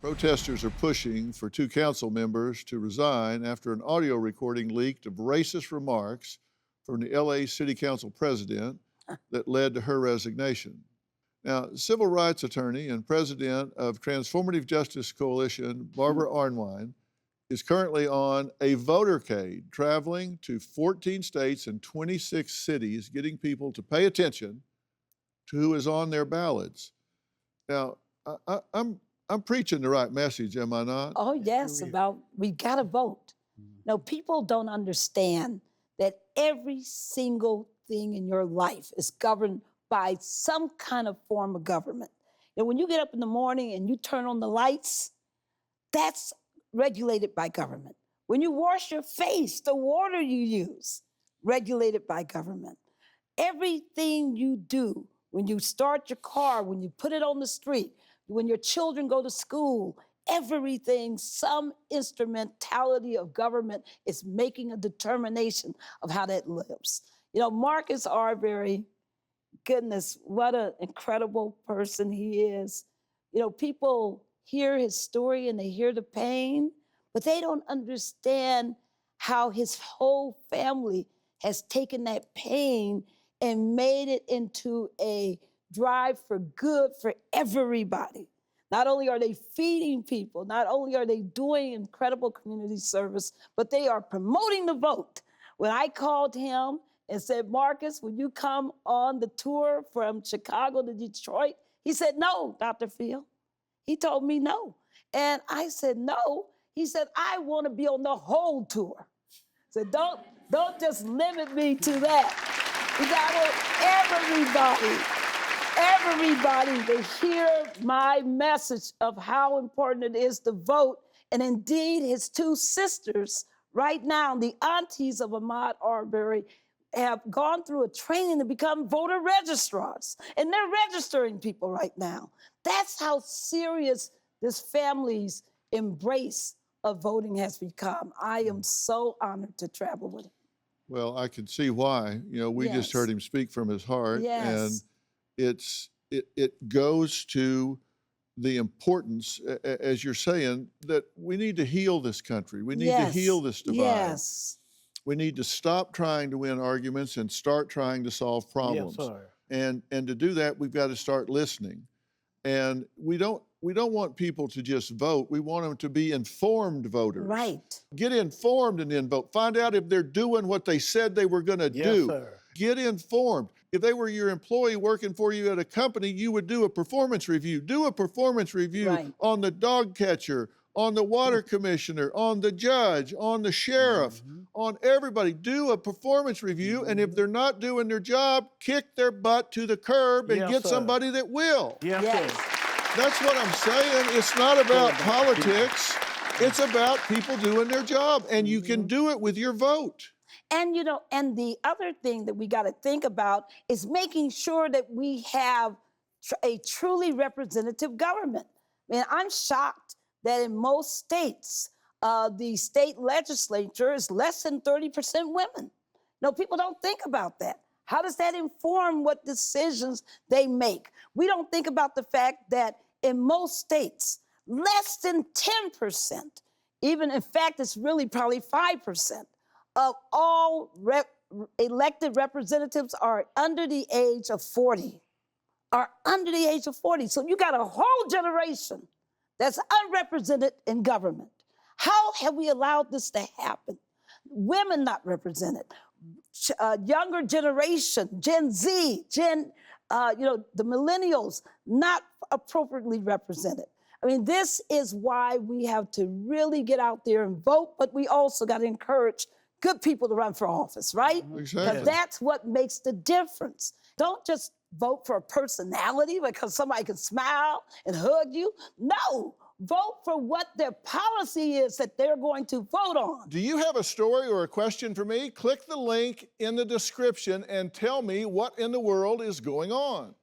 Protesters are pushing for two council members to resign after an audio recording leaked of racist remarks from the LA City Council president that led to her resignation. Now, civil rights attorney and president of Transformative Justice Coalition, Barbara Arnwine, is currently on a votercade, traveling to 14 states and 26 cities, getting people to pay attention to who is on their ballots. Now, I'm preaching the right message, am I not? Oh, yes, about we gotta vote. No, people don't understand that every single thing in your life is governed by some kind of form of government. And when you get up in the morning and you turn on the lights, that's regulated by government. When you wash your face, the water you use, regulated by government. Everything you do, when you start your car, when you put it on the street, when your children go to school, everything, some instrumentality of government is making a determination of how that lives. You know, Marcus Arbery, goodness, what an incredible person he is. You know, people hear his story and they hear the pain, but they don't understand how his whole family has taken that pain and made it into a drive for good for everybody. Not only are they feeding people, not only are they doing incredible community service, but they are promoting the vote. When I called him and said, Marcus, will you come on the tour from Chicago to Detroit? He said, no, Dr. Phil. He told me no. And I said, no. He said, I want to be on the whole tour. So don't just limit me to that. We got everybody to hear my message of how important it is to vote. And indeed, his two sisters, right now, the aunties of Ahmaud Arbery, have gone through a training to become voter registrars. And they're registering people right now. That's how serious this family's embrace of voting has become. I am so honored to travel with him. Well, I can see why. You know, we just heard him speak from his heart. Yes. And it goes to the importance, as you're saying, that we need to heal this country. We need to heal this divide. Yes. We need to stop trying to win arguments and start trying to solve problems. Yes, sir. And to do that, we've got to start listening. And we don't want people to just vote. We want them to be informed voters. Right. Get informed and then vote. Find out if they're doing what they said they were going to do. Sir. Get informed. If they were your employee working for you at a company, you would do a performance review. Do a performance review on the dog catcher, on the water commissioner, on the judge, on the sheriff, on everybody. Do a performance review, and if they're not doing their job, kick their butt to the curb and get somebody that will. Yes, sir. That's what I'm saying. It's not about politics. It's about people doing their job, and you can do it with your vote. And, you know, and the other thing that we got to think about is making sure that we have a truly representative government. I mean, I'm shocked that in most states, the state legislature is less than 30% women. No, people don't think about that. How does that inform what decisions they make? We don't think about the fact that in most states, less than 10%, even in fact, it's really probably 5%, of all elected representatives are under the age of 40, So you got a whole generation that's unrepresented in government. How have we allowed this to happen? Women not represented, younger generation, Gen Z, the millennials not appropriately represented. I mean, this is why we have to really get out there and vote, but we also got to encourage good people to run for office, right? Exactly. Because that's what makes the difference. Don't just vote for a personality because somebody can smile and hug you. No, vote for what their policy is that they're going to vote on. Do you have a story or a question for me? Click the link in the description and tell me what in the world is going on.